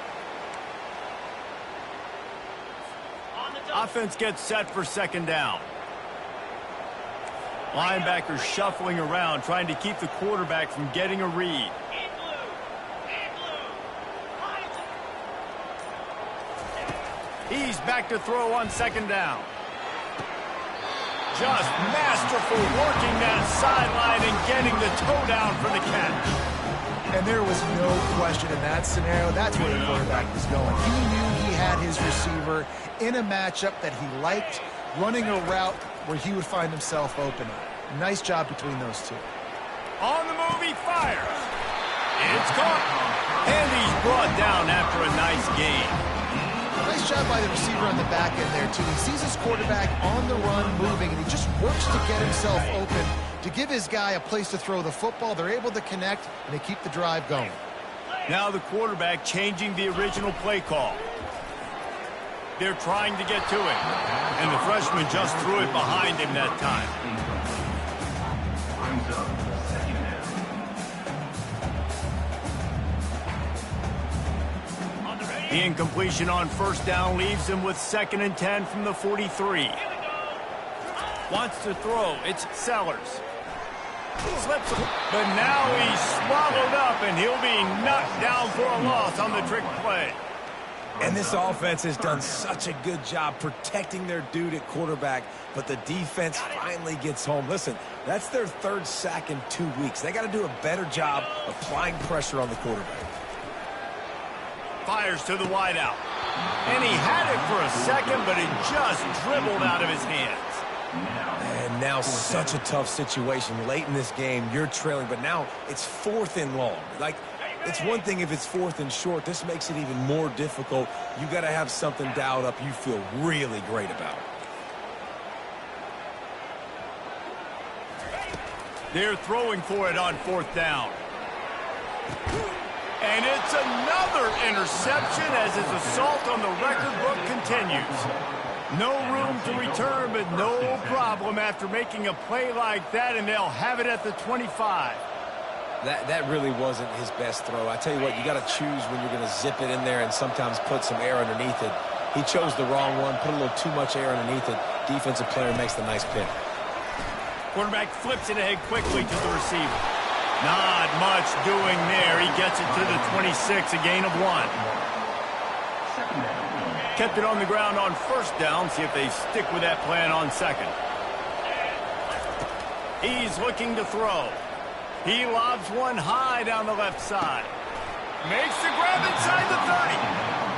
Offense gets set for 2nd down. Linebackers shuffling around, trying to keep the quarterback from getting a read. He's back to throw on 2nd down. Just masterful working that sideline and getting the toe down for the catch. And there was no question in that scenario. That's where the quarterback was going. He knew he had his receiver in a matchup that he liked, running a route where he would find himself open. Nice job between those two. On the move, he fires. It's caught. And he's brought down after a nice gain. Nice job by the receiver on the back end there, too. He sees his quarterback on the run moving, and he just works to get himself open to give his guy a place to throw the football. They're able to connect, and they keep the drive going. Now the quarterback changing the original play call. They're trying to get to him, and the freshman just threw it behind him that time. The incompletion on 1st down leaves him with 2nd and 10 from the 43. Wants to throw. It's Sellers. Slips, but now he's swallowed up, and he'll be knocked down for a loss on the trick play. And this offense has done such a good job protecting their dude at quarterback, but the defense finally gets home. Listen, that's their 3rd sack in 2 weeks. They got to do a better job applying pressure on the quarterback. Fires to the wideout. And he had it for a second, but it just dribbled out of his hands. And now such a tough situation. Late in this game, you're trailing, but now it's 4th and long. Like, it's one thing if it's 4th and short. This makes it even more difficult. You got to have something dialed up you feel really great about. They're throwing for it on 4th down. And it's another interception as his assault on the record book continues. No room to return, but no problem after making a play like that, and they'll have it at the 25. That really wasn't his best throw. I tell you what, you got to choose when you're going to zip it in there and sometimes put some air underneath it. He chose the wrong one, put a little too much air underneath it. Defensive player makes the nice pick. Quarterback flips it ahead quickly to the receiver. Not much doing there. He gets it to the 26, a gain of 1. Kept it on the ground on 1st down. See if they stick with that plan on 2nd. He's looking to throw. He lobs one high down the left side. Makes the grab inside the 30.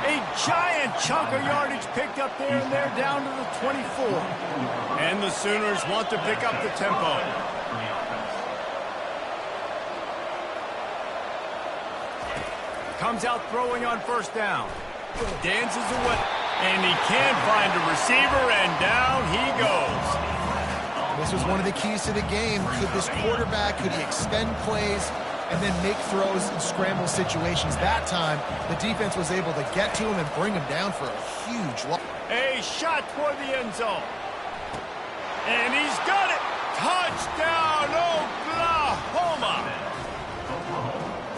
A giant chunk of yardage picked up there, and they're down to the 24. And the Sooners want to pick up the tempo. Comes out throwing on 1st down. Dances away. And he can't find a receiver, and down he goes. This was one of the keys to the game. Could this quarterback, could he extend plays and then make throws in scramble situations? That time, the defense was able to get to him and bring him down for a huge loss. A shot toward the end zone. And he's got it. Touchdown, Oklahoma.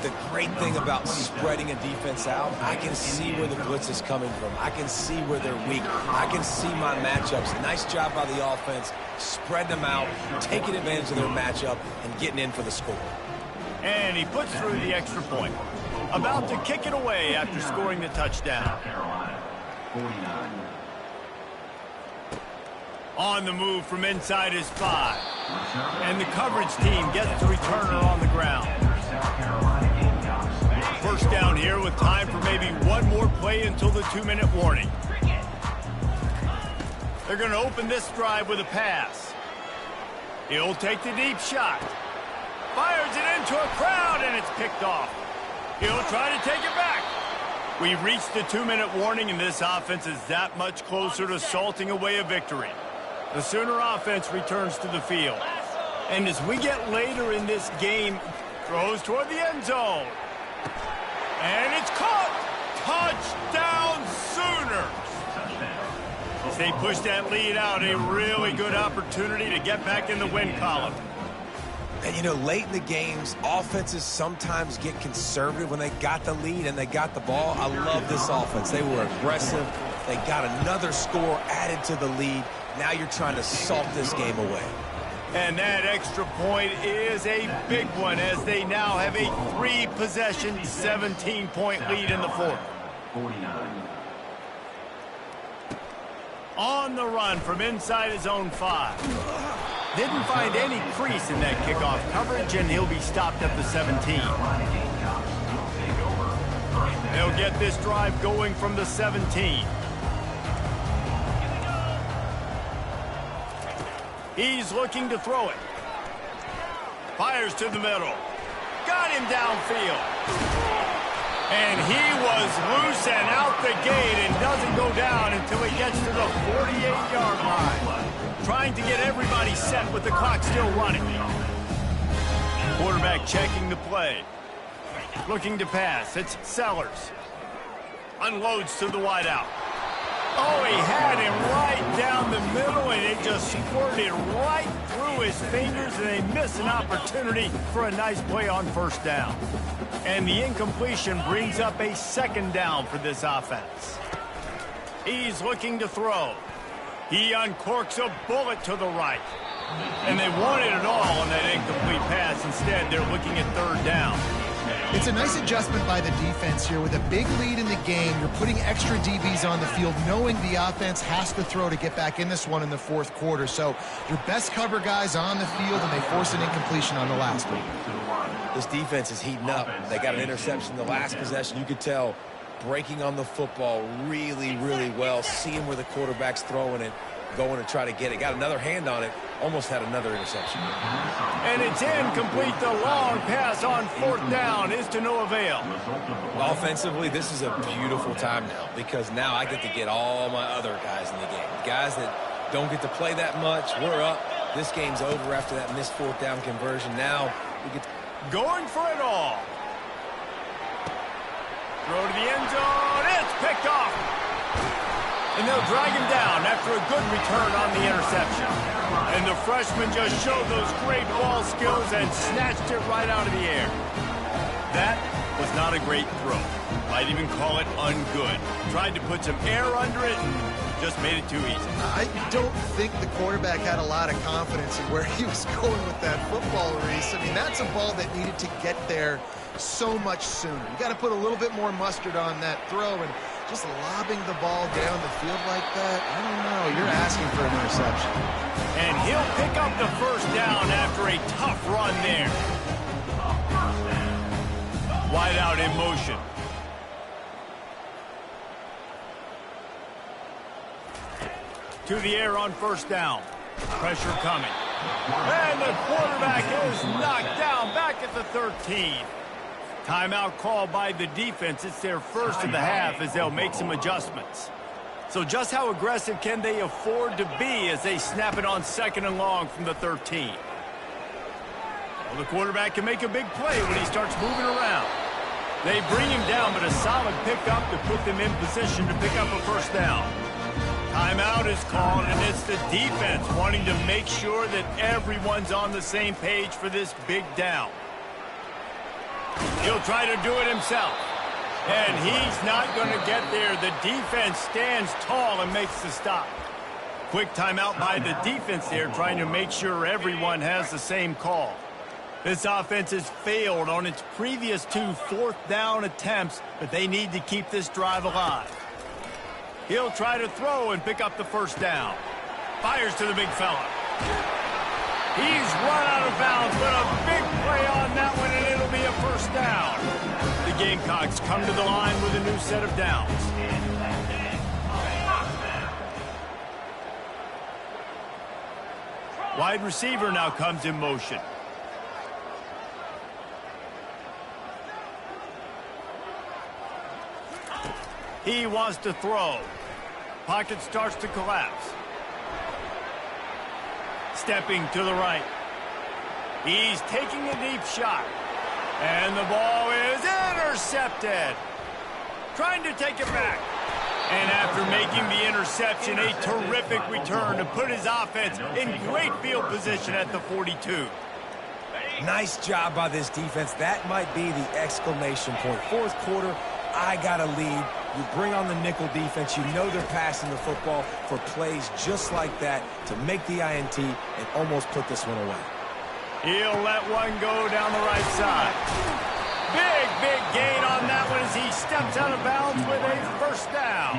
The great thing about spreading a defense out, I can see where the blitz is coming from. I can see where they're weak. I can see my matchups. Nice job by the offense, spreading them out, taking advantage of their matchup, and getting in for the score. And he puts through the extra point. About to kick it away after scoring the touchdown. On the move from inside his 5. And the coverage team gets the returner on the ground. 1st down here with time for maybe one more play until the 2-minute warning. They're going to open this drive with a pass. He'll take the deep shot. Fires it into a crowd, and it's picked off. He'll try to take it back. We've reached the 2-minute warning, and this offense is that much closer to salting away a victory. The Sooner offense returns to the field. And as we get later in this game, throws toward the end zone. And it's caught. Touchdown, Sooners. As they push that lead out, a really good opportunity to get back in the win column. And, you know, late in the games, offenses sometimes get conservative when they got the lead and they got the ball. I love this offense. They were aggressive. They got another score added to the lead. Now you're trying to salt this game away. And that extra point is a big one as they now have a 3-possession, 17-point lead in the 4th. On the run from inside his own 5. Didn't find any crease in that kickoff coverage, and he'll be stopped at the 17. They'll get this drive going from the 17. He's looking to throw it. Fires to the middle. Got him downfield. And he was loose and out the gate and doesn't go down until he gets to the 48-yard line. Trying to get everybody set with the clock still running. Quarterback checking the play. Looking to pass. It's Sellers. Unloads to the wideout. Oh, he had him right down the middle, and it just squirted right through his fingers, and they miss an opportunity for a nice play on 1st down. And the incompletion brings up a 2nd down for this offense. He's looking to throw. He uncorks a bullet to the right. And they wanted it all on that incomplete pass. Instead, they're looking at 3rd down. It's a nice adjustment by the defense here. With a big lead in the game, you're putting extra DBs on the field, knowing the offense has to throw to get back in this one in the 4th quarter. So your best cover guys on the field, and they force an incompletion on the last one. This defense is heating up. They got an interception the last possession. You could tell breaking on the football really, really well, seeing where the quarterback's throwing it, going to try to get it. Got another hand on it, almost had another interception. And it's incomplete. The long pass on 4th down is to no avail. Offensively, this is a beautiful time now because now I get to get all my other guys in the game. Guys that don't get to play that much, we're up. This game's over after that missed 4th down conversion. Now we get to going for it all. Throw to the end zone. It's picked off. And they'll drag him down after a good return on the interception. And the freshman just showed those great ball skills and snatched it right out of the air. That was not a great throw. Might even call it ungood. Tried to put some air under it and just made it too easy. I don't think the quarterback had a lot of confidence in where he was going with that football, Reese. I mean, that's a ball that needed to get there so much sooner. You got to put a little bit more mustard on that throw, and just lobbing the ball down the field like that, I don't know. You're asking for an interception. And he'll pick up the 1st down after a tough run there. Wide out in motion. To the air on 1st down. Pressure coming. And the quarterback is knocked down back at the 13. Timeout called by the defense. It's their first of the half as they'll make some adjustments. So just how aggressive can they afford to be as they snap it on 2nd and long from the 13? Well, the quarterback can make a big play when he starts moving around. They bring him down, but a solid pickup to put them in position to pick up a 1st down. Timeout is called, and it's the defense wanting to make sure that everyone's on the same page for this big down. He'll try to do it himself. And he's not going to get there. The defense stands tall and makes the stop. Quick timeout by the defense there, trying to make sure everyone has the same call. This offense has failed on its previous 2 4th down attempts, but they need to keep this drive alive. He'll try to throw and pick up the 1st down. Fires to the big fella. He's run out of bounds, but a big play on that one, and it'll be a 1st down. The Gamecocks come to the line with a new set of downs. Wide receiver now comes in motion. He wants to throw. Pocket starts to collapse. Stepping to the right. He's taking a deep shot. And the ball is intercepted. Trying to take it back. And after making the interception, a terrific return to put his offense in great field position at the 42. Nice job by this defense. That might be the exclamation point. 4th quarter, I got a lead. You bring on the nickel defense. You know they're passing the football for plays just like that to make the INT and almost put this one away. He'll let one go down the right side. Big gain on that one as he steps out of bounds with a 1st down.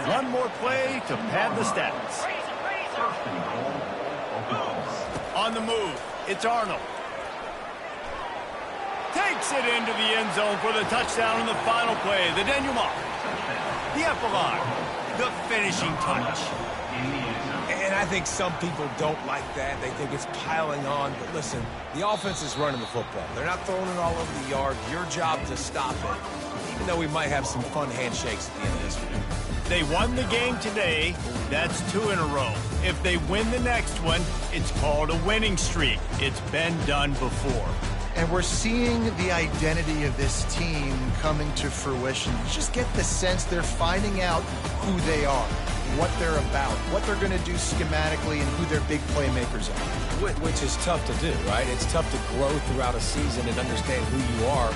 One more play to pad the stats. On the move, it's Arnold. Takes it into the end zone for the touchdown in the final play. The denouement, the epilogue, the finishing touch. And I think some people don't like that. They think it's piling on. But listen, the offense is running the football. They're not throwing it all over the yard. Your job to stop it, even though we might have some fun handshakes at the end of this one. They won the game today. That's 2 in a row. If they win the next one, it's called a winning streak. It's been done before. And we're seeing the identity of this team coming to fruition. You just get the sense they're finding out who they are, what they're about, what they're going to do schematically, and who their big playmakers are. Which is tough to do, right? It's tough to grow throughout a season and understand who you are